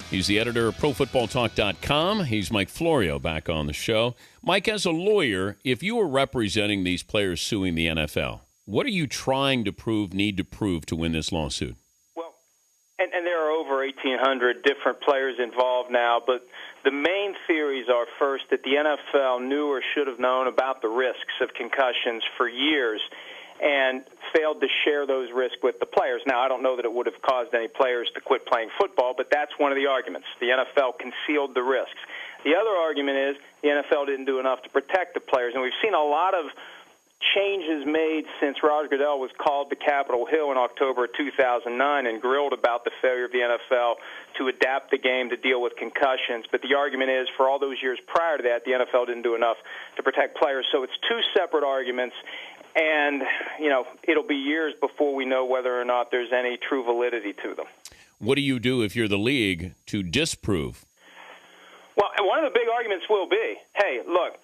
He's the editor of ProFootballTalk.com. He's Mike Florio back on the show. Mike, as a lawyer, if you were representing these players suing the NFL, what are you trying to need to prove to win this lawsuit? Well, and there are over 1,800 different players involved now, but the main theories are, first, that the NFL knew or should have known about the risks of concussions for years and failed to share those risks with the players. Now, I don't know that it would have caused any players to quit playing football, but that's one of the arguments. The NFL concealed the risks. The other argument is the NFL didn't do enough to protect the players, and we've seen a lot of changes made since Roger Goodell was called to Capitol Hill in October of 2009 and grilled about the failure of the NFL to adapt the game to deal with concussions. But the argument is, for all those years prior to that, the NFL didn't do enough to protect players. So it's two separate arguments. And, it'll be years before we know whether or not there's any true validity to them. What do you do if you're the league to disprove? Well, one of the big arguments will be, hey, look,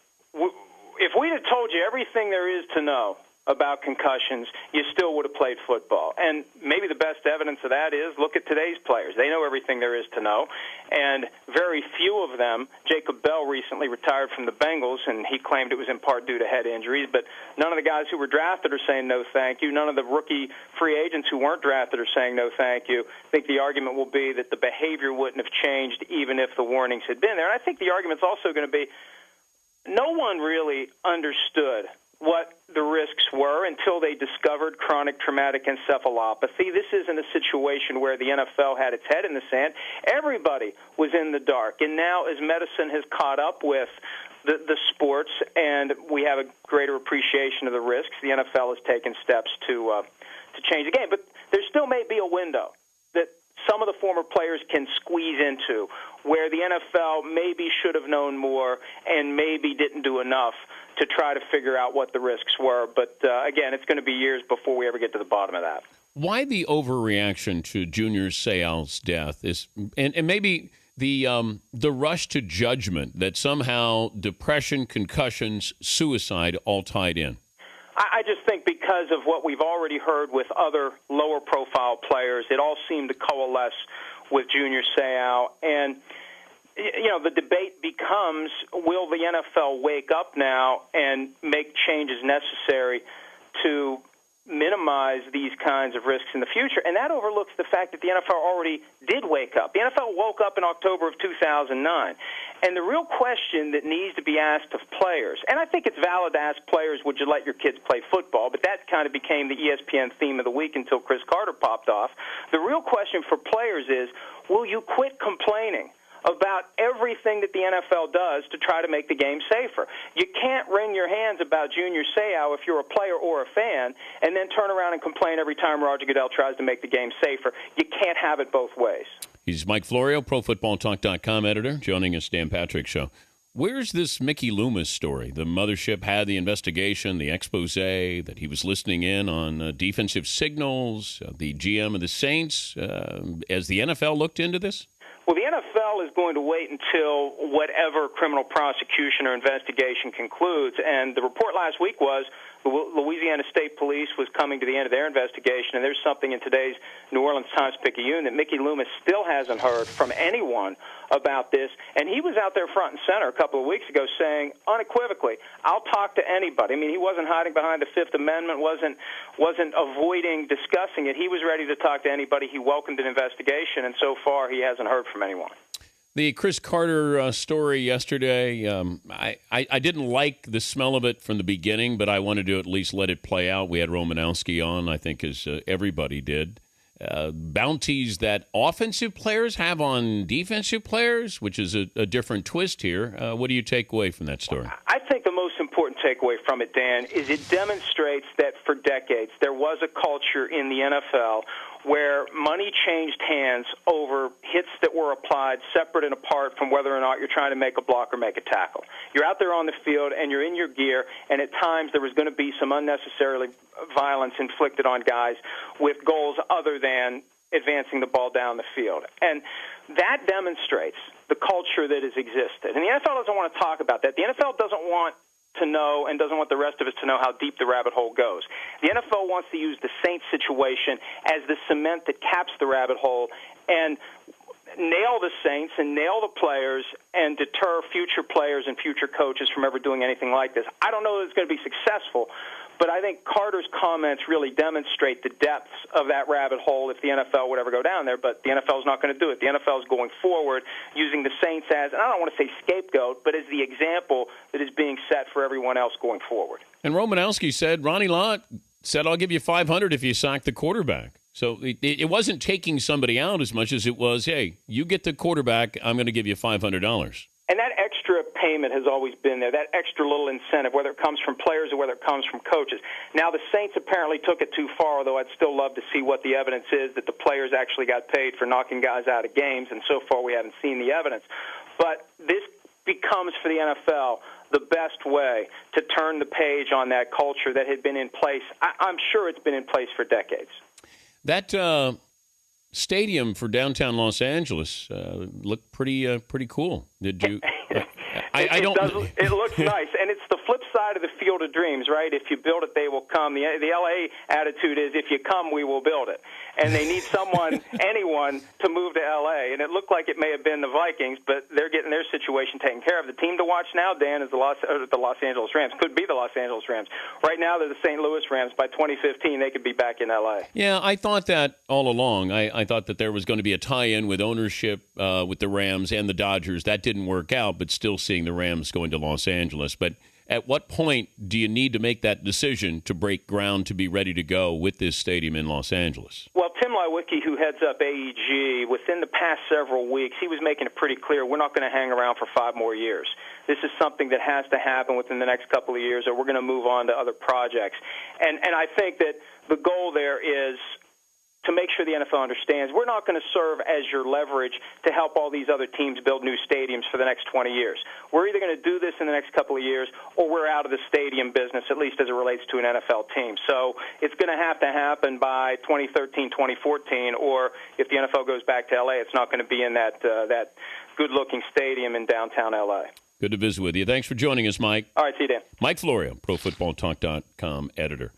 if we'd have told you everything there is to know about concussions, you still would have played football. And maybe the best evidence of that is, look at today's players. They know everything there is to know, and very few of them. Jacob Bell recently retired from the Bengals, and he claimed it was in part due to head injuries, but none of the guys who were drafted are saying no thank you. None of the rookie free agents who weren't drafted are saying no thank you. I think the argument will be that the behavior wouldn't have changed even if the warnings had been there. And I think the argument's also going to be, no one really understood what the risks were until they discovered chronic traumatic encephalopathy. This isn't a situation where the NFL had its head in the sand. Everybody was in the dark. And now, as medicine has caught up with the sports and we have a greater appreciation of the risks, the NFL has taken steps to change the game. But there still may be a window that some of the former players can squeeze into where the NFL maybe should have known more and maybe didn't do enough to try to figure out what the risks were. But, again, it's going to be years before we ever get to the bottom of that. Why the overreaction to Junior Seau's death is, and maybe the rush to judgment that somehow depression, concussions, suicide all tied in? I just think because of what we've already heard with other lower-profile players, it all seemed to coalesce with Junior Seau. And, the debate becomes, will the NFL wake up now and make changes necessary to minimize these kinds of risks in the future? And that overlooks the fact that the NFL already did wake up. The NFL woke up in October of 2009. And the real question that needs to be asked of players, and I think it's valid to ask players, would you let your kids play football? But that kind of became the ESPN theme of the week until Chris Carter popped off. The real question for players is, will you quit complaining about everything that the NFL does to try to make the game safer? You can't wring your hands about Junior Seau if you're a player or a fan and then turn around and complain every time Roger Goodell tries to make the game safer. You can't have it both ways. He's Mike Florio, ProFootballTalk.com editor, joining us, Dan Patrick Show. Where's this Mickey Loomis story? The mothership had the investigation, the expose that he was listening in on defensive signals, the GM of the Saints. As the NFL looked into this? Well, the NFL is going to wait until whatever criminal prosecution or investigation concludes. And the report last week was Louisiana State Police was coming to the end of their investigation, and there's something in today's New Orleans Times-Picayune that Mickey Loomis still hasn't heard from anyone about this. And he was out there front and center a couple of weeks ago saying unequivocally, I'll talk to anybody. I mean, he wasn't hiding behind the Fifth Amendment, wasn't avoiding discussing it. He was ready to talk to anybody. He welcomed an investigation, and so far he hasn't heard from anyone. The Chris Carter story yesterday, I didn't like the smell of it from the beginning, but I wanted to at least let it play out. We had Romanowski on, I think, as everybody did. Bounties that offensive players have on defensive players, which is a different twist here. What do you take away from that story? I think the most important takeaway from it, Dan, is it demonstrates that for decades there was a culture in the NFL where money changed hands over hits that were applied separate and apart from whether or not you're trying to make a block or make a tackle. You're out there on the field and you're in your gear, and at times there was going to be some unnecessarily violence inflicted on guys with goals other than advancing the ball down the field. And that demonstrates the culture that has existed. And the NFL doesn't want to talk about that. The NFL doesn't want to know and doesn't want the rest of us to know how deep the rabbit hole goes. The NFL wants to use the Saints situation as the cement that caps the rabbit hole. And nail the Saints and nail the players and deter future players and future coaches from ever doing anything like this. I don't know that it's going to be successful, but I think Carter's comments really demonstrate the depths of that rabbit hole if the NFL would ever go down there, but the NFL is not going to do it. The NFL is going forward using the Saints as, and I don't want to say scapegoat, but as the example that is being set for everyone else going forward. And Romanowski said, Ronnie Lott said, I'll give you $500 if you sack the quarterback. So it wasn't taking somebody out as much as it was, hey, you get the quarterback, I'm going to give you $500. And that extra payment has always been there, that extra little incentive, whether it comes from players or whether it comes from coaches. Now, the Saints apparently took it too far, although I'd still love to see what the evidence is that the players actually got paid for knocking guys out of games, and so far we haven't seen the evidence. But this becomes, for the NFL, the best way to turn the page on that culture that had been in place. I'm sure it's been in place for decades. That stadium for downtown Los Angeles looked pretty cool. Did you? I don't. It looks nice, and it's the flip side of the Field of Dreams, right? If you build it, they will come. The LA attitude is, if you come, we will build it. And they need someone, anyone, to move to LA. And it looked like it may have been the Vikings, but they're getting their situation taken care of. The team to watch now, Dan, is the Los Angeles Rams. Could be the Los Angeles Rams. Right now, they're the St. Louis Rams. By 2015, they could be back in LA. Yeah, I thought that all along. I thought that there was going to be a tie-in with ownership with the Rams and the Dodgers. That didn't work out, but still seeing the Rams going to Los Angeles. But at what point do you need to make that decision to break ground to be ready to go with this stadium in Los Angeles? Well, Tim Lewicki, who heads up AEG, within the past several weeks, he was making it pretty clear we're not going to hang around for 5 more years. This is something that has to happen within the next couple of years, or we're going to move on to other projects. And I think that the goal there is to make sure the NFL understands we're not going to serve as your leverage to help all these other teams build new stadiums for the next 20 years. We're either going to do this in the next couple of years, or we're out of the stadium business, at least as it relates to an NFL team. So it's going to happen by 2013, 2014, or if the NFL goes back to L.A., it's not going to be in that good-looking stadium in downtown L.A. Good to visit with you. Thanks for joining us, Mike. All right, see you, Dan. Mike Florio, ProFootballTalk.com editor.